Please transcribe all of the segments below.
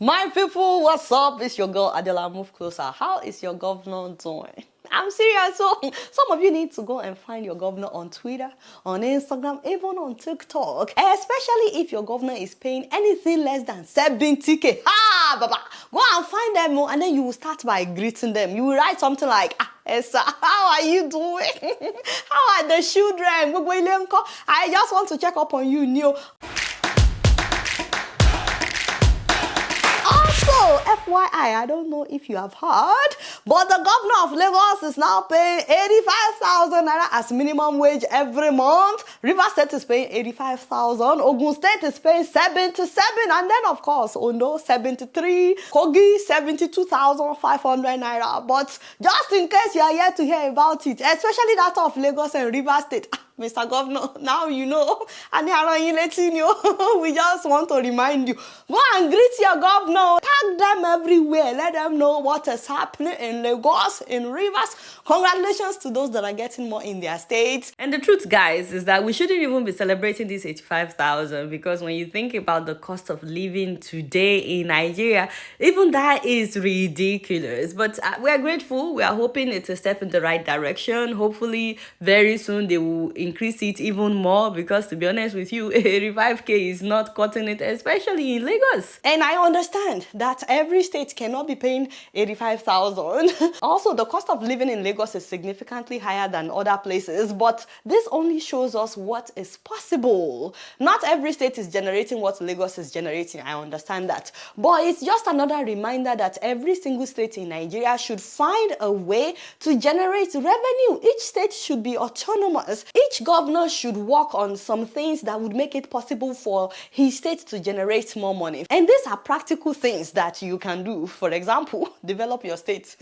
My people, what's up? It's your girl Adela. Move closer. How is your governor doing? I'm serious. So some of you need to go and find your governor on Twitter, on Instagram, even on TikTok. Especially if your governor is paying anything less than 70k. Ha, baba. Go and find them, and then you will start by greeting them. You will write something like, Esa, how are you doing? How are the children? I just want to check up on you, Neo. Also, FYI, I don't know if you have heard, but the governor of Lagos is now paying 85,000 naira as minimum wage every month. Rivers State is paying 85,000. Ogun State is paying 77, and then of course Ondo 73, Kogi 72,500 naira. But just in case you are yet to hear about it, especially that of Lagos and Rivers State, Mr. Governor, now you know, and we just want to remind you, go and greet your governor, tag them everywhere, let them know what is happening in Lagos, in Rivers. Congratulations to those that are getting more in their states. And the truth, guys, is that we shouldn't even be celebrating this 85,000, because when you think about the cost of living today in Nigeria, even that is ridiculous. But we are grateful. We are hoping it's a step in the right direction. Hopefully, very soon they will increase it even more, because to be honest with you, 85k is not cutting it, especially in Lagos. And I understand that every state cannot be paying 85,000. Also, the cost of living in Lagos is significantly higher than other places, but this only shows us what is possible. Not every state is generating what Lagos is generating, I understand that, but it's just another reminder that every single state in Nigeria should find a way to generate revenue. Each state should be autonomous. Each governor should work on some things that would make it possible for his state to generate more money. And these are practical things that you can do. For example, develop your state,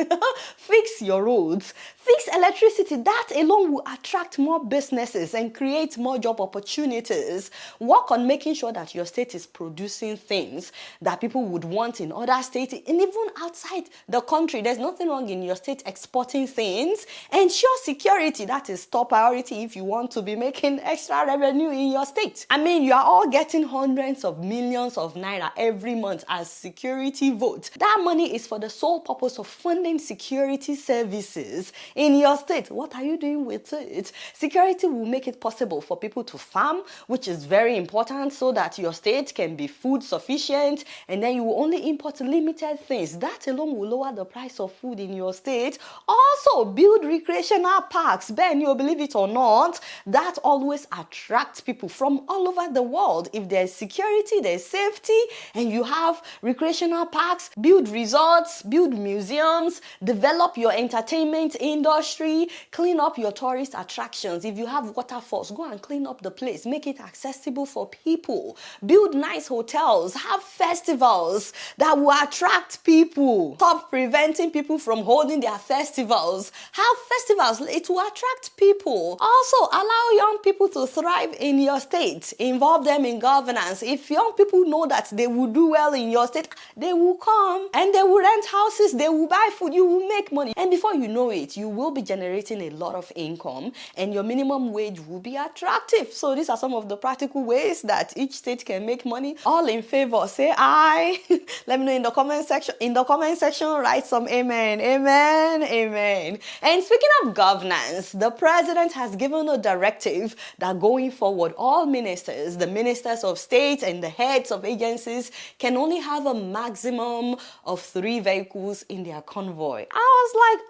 fix your roads, fix electricity. That alone will attract more businesses and create more job opportunities. Work on making sure that your state is producing things that people would want in other states and even outside the country. There's nothing wrong in your state exporting things. Ensure security. That is top priority if you want to be making extra revenue in your state. I mean, you are all getting hundreds of millions of naira every month as security vote. That money is for the sole purpose of funding security services in your state. What are you doing with it? Security will make it possible for people to farm, which is very important, so that your state can be food sufficient, and then you will only import limited things. That alone will lower the price of food in your state. Also, build recreational parks. Ben, you believe it or not, that always attracts people from all over the world. If there's security, there's safety, and you have recreational parks, build resorts, build museums, develop your entertainment industry, clean up your tourist attractions. If you have waterfalls, go and clean up the place, make it accessible for people. Build nice hotels, have festivals that will attract people. Stop preventing people from holding their festivals. Have festivals, it will attract people. Also, allow young people to thrive in your state. Involve them in governance. If young people know that they will do well in your state, they will come and they will rent houses, they will buy food, you will make money. And before you know it, you will be generating a lot of income and your minimum wage will be attractive. So these are some of the practical ways that each state can make money. All in favor, say aye. Let me know in the comment section. In the comment section, write some amen, amen, amen. And speaking of governance, the president has given a directive that going forward, all ministers, the ministers of state and the heads of agencies can only have a maximum of 3 vehicles in their convoy. I was like,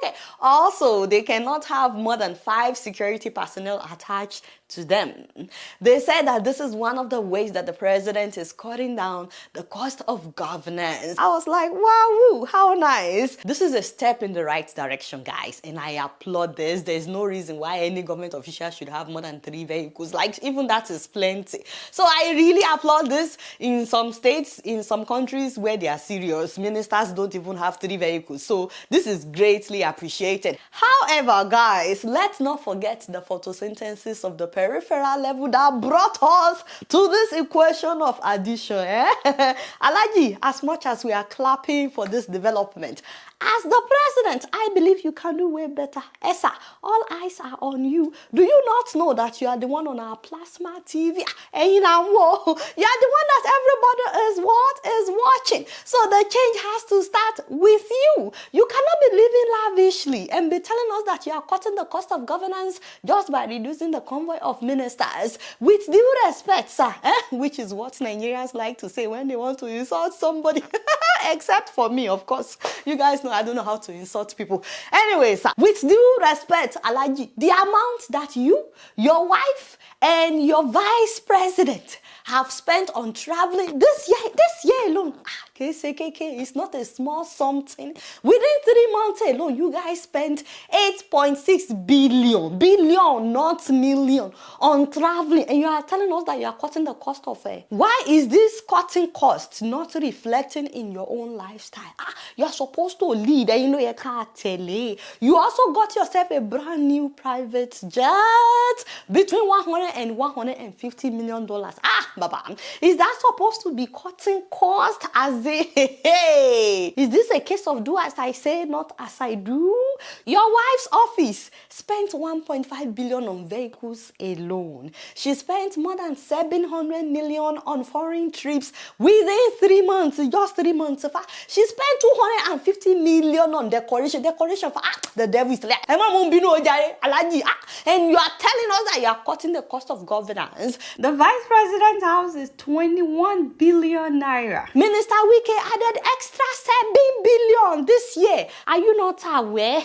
okay. Also, they cannot have more than 5 security personnel attached to them. They said that this is one of the ways that the president is cutting down the cost of governance. I was like, wow, how nice. This is a step in the right direction, guys, and I applaud this. There's no reason why any government official should have more than 3 vehicles. Like, even that is plenty. So I really applaud this. In some states, in some countries where they are serious, ministers don't even have 3 vehicles. So this is greatly appreciated. However, guys, let's not forget the photosynthesis of the peripheral level that brought us to this equation of addition. Alaji, as much as we are clapping for this development, as the president, I believe you can do way better. Esa, all eyes are on you. Do you not know that you are the one on our plasma TV? And you are the one that everybody is what? watching. So the change has to start with you. You cannot be living lavishly and be telling us that you are cutting the cost of governance just by reducing the convoy of ministers. With due respect, sir, which is what Nigerians like to say when they want to insult somebody. Except for me, of course. You guys know I don't know how to insult people. Anyway, sir, with due respect, Alaji, the amount that you, your wife, and your vice president have spent on traveling this year alone. KCKK is not a small something. Within 3 months alone, you guys spent 8.6 billion, not million, on traveling. And you are telling us that you are cutting the cost of it. Why is this cutting cost not reflecting in your own lifestyle? You're supposed to lead and you know you can't tell it. You also got yourself a brand new private jet between 100 and 150 million dollars. Baba, is that supposed to be cutting cost as a is this a case of do as I say, not as I do? Your wife's office spent 1.5 billion on vehicles alone. She spent more than 700 million on foreign trips within 3 months, just 3 months. She spent 250 million on decoration for the devil is like, and you are telling us that you are cutting the cost of governance. The vice president's house is 21 billion naira. Minister Wike added extra 7 billion this year. Are you not aware?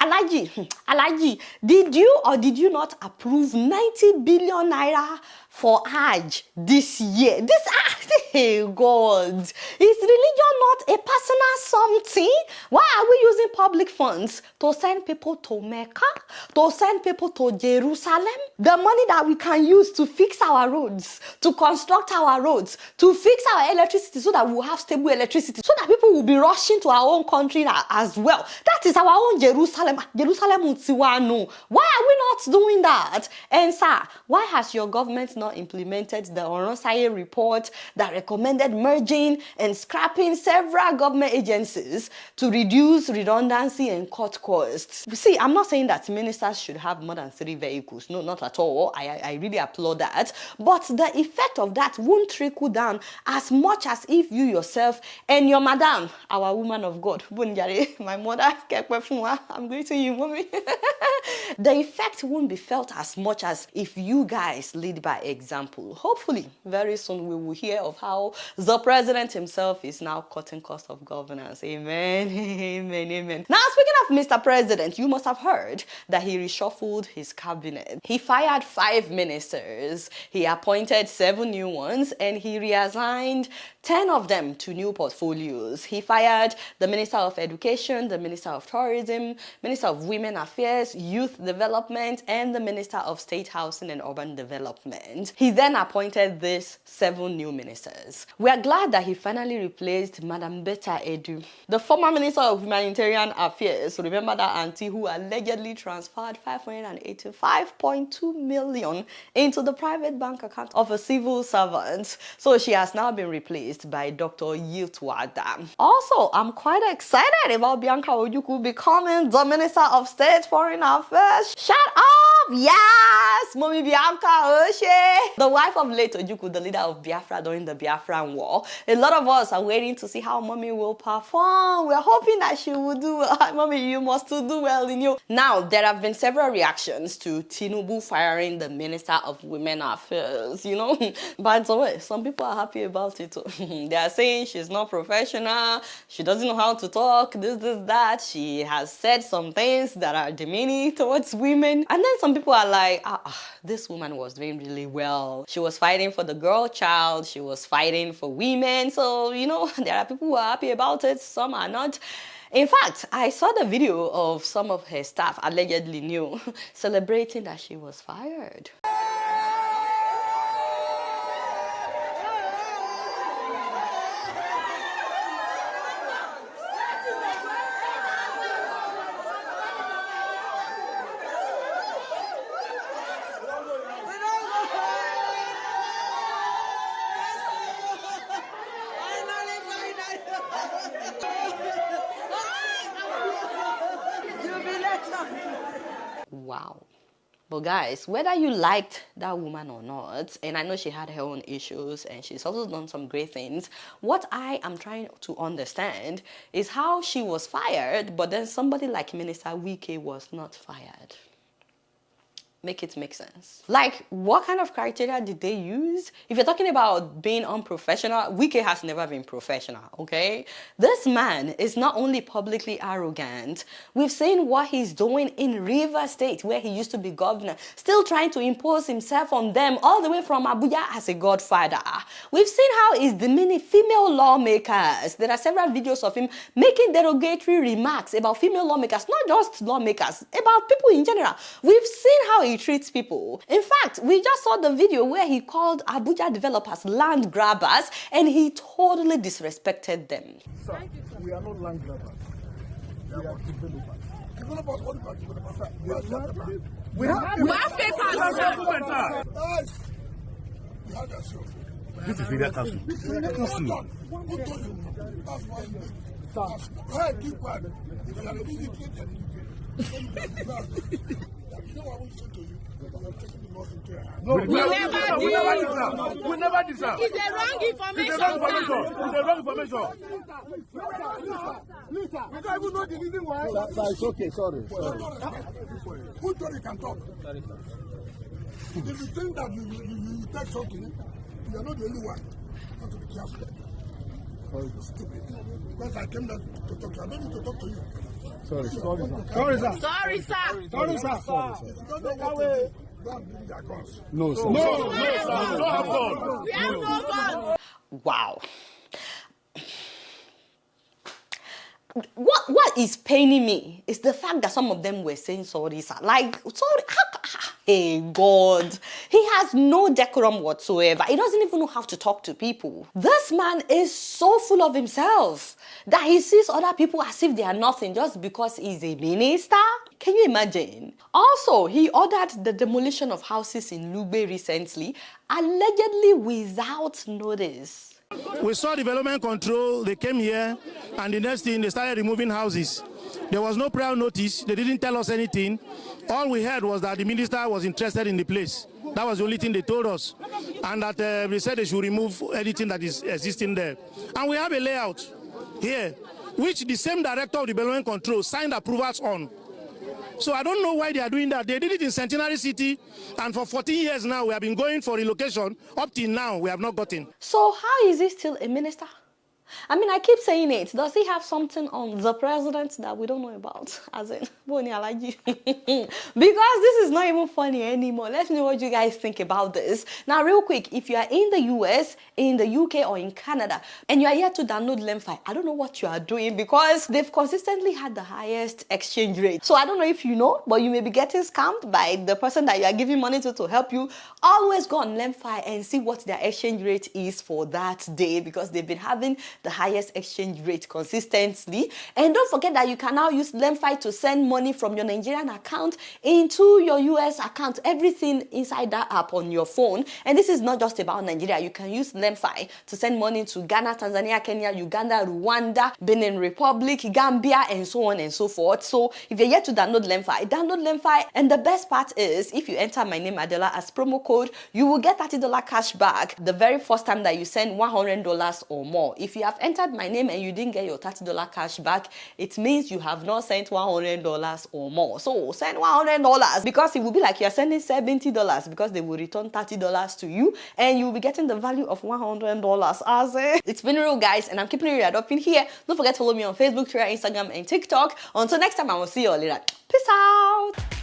Alaji, did you or did you not approve 90 billion naira for Hajj this year? Hey God, is religion not a personal something? Why are we using public funds to send people to Mecca, to send people to Jerusalem? The money that we can use to fix our roads, to construct our roads, to fix our electricity so that we'll have stable electricity, so that people will be rushing to our own country as well. That is our own Jerusalem. Jerusalem. Why are we not doing that? And sir, why has your government not implemented the Oronsaye report that recommended merging and scrapping several government agencies to reduce redundancy and cut costs? See, I'm not saying that ministers should have more than 3 vehicles. No, not at all. I really applaud that. But the effect of that won't trickle down as much as if you yourself and your madam, our woman of God, my mother, I'm greeting you, mommy. The effect won't be felt as much as if you guys lead by example. Hopefully, very soon we will hear of how the president himself is now cutting cost of governance. Amen. Amen. Amen. Now, speaking of Mr. President, you must have heard that he reshuffled his cabinet. He fired 5 ministers. He appointed 7 new ones and he reassigned 10 of them to new portfolios. He fired the Minister of Education, the Minister of Tourism, Minister of Women Affairs, Youth Development, and the Minister of State Housing and Urban Development. He then appointed these 7 new ministers. We are glad that he finally replaced Madam Betta Edu, the former Minister of Humanitarian Affairs. Remember that auntie who allegedly transferred 585.2 million into the private bank account of a civil servant. So she has now been replaced by Dr. Yiltwada. Also, I'm quite excited about Bianca Ojukwu becoming the Minister of State Foreign Affairs. Shut up! Yes! Mommy Bianca Oshe! The wife of late Ojukwu, the leader of Biafra during the Biafran War. A lot of us are waiting to see how Mommy will perform. We're hoping that she will do well. Mommy, you must do well in you. Now, there have been several reactions to Tinubu firing the Minister of Women Affairs, you know. By the way, some people are happy about it. They are saying she's not professional, she doesn't know how to talk, this, that. She has said some things that are demeaning towards women. And then some people are like, this woman was doing really well. She was fighting for the girl child, she was fighting for women. So, you know, there are people who are happy about it, some are not. In fact, I saw the video of some of her staff, allegedly new, celebrating that she was fired. Wow. But guys, whether you liked that woman or not, and I know she had her own issues and she's also done some great things, what I am trying to understand is how she was fired, but then somebody like Minister Wike was not fired. Make it make sense. Like, what kind of criteria did they use? If you're talking about being unprofessional, Wike has never been professional, okay? This man is not only publicly arrogant, we've seen what he's doing in River State, where he used to be governor, still trying to impose himself on them all the way from Abuja as a godfather. We've seen how he's demeaning female lawmakers. There are several videos of him making derogatory remarks about female lawmakers, not just lawmakers, about people in general. We've seen how he treats people. In fact, we just saw the video where he called Abuja developers land grabbers and he totally disrespected them. Sir, we are not land grabbers. We are developers. Developers, what about developers? We have papers. Guys, we have that show. This is Media Council. Who told you? That's why you sir. Hey, keep quiet. If you are a you know what I want to say to you? I'm taking the laws into your hands. No, we never did that. It's a wrong information. It's a wrong information. Listen, you don't even know the reason why. It's okay, sorry. Who told you can talk? If you think that you take something, you are not the only one. You have to be careful. Stupid. Because I came there to talk to you. I don't need to talk to you. Sorry, sir. Sorry, sir. You don't know what to do. Don't bring their guns. No, sir. No, sir. Don't have gun. We have no guns. Wow. What is paining me is the fact that some of them were saying sorry, sir. Like, sorry, hey God. He has no decorum whatsoever. He doesn't even know how to talk to people. This man is so full of himself that he sees other people as if they are nothing just because he's a minister. Can you imagine? Also, he ordered the demolition of houses in Lugbe recently, allegedly without notice. We saw development control, they came here, and the next thing, they started removing houses. There was no prior notice, they didn't tell us anything. All we heard was that the minister was interested in the place. That was the only thing they told us. And that they said they should remove anything that is existing there. And we have a layout here, which the same director of development control signed approvals on. So I don't know why they are doing that. They did it in Centenary City, and for 14 years now, we have been going for relocation. Up till now, we have not gotten. So how is he still a minister? I mean, I keep saying it. Does he have something on the president that we don't know about? As in, because this is not even funny anymore. Let me know what you guys think about this. Now, real quick, if you are in the US, in the UK, or in Canada, and you are yet to download LemFi, I don't know what you are doing because they've consistently had the highest exchange rate. So I don't know if you know, but you may be getting scammed by the person that you are giving money to help you. Always go on LemFi and see what their exchange rate is for that day because they've been having the highest exchange rate consistently. And don't forget that you can now use LemFi to send money from your Nigerian account into your US account. Everything inside that app on your phone. And this is not just about Nigeria. You can use LemFi to send money to Ghana, Tanzania, Kenya, Uganda, Rwanda, Benin Republic, Gambia, and so on and so forth. So if you're yet to download LemFi. And the best part is, if you enter my name Adela as promo code, you will get $30 cash back the very first time that you send $100 or more. If you have entered my name and you didn't get your $30 cash back, it means you have not sent $100 or more. So send $100 because it will be like you're sending $70 because they will return $30 to you and you'll be getting the value of $100 as it's been real, guys, and I'm keeping it right up in here. Don't forget to follow me on Facebook, Twitter, Instagram, and TikTok. Until next time, I will see you all later. Peace out.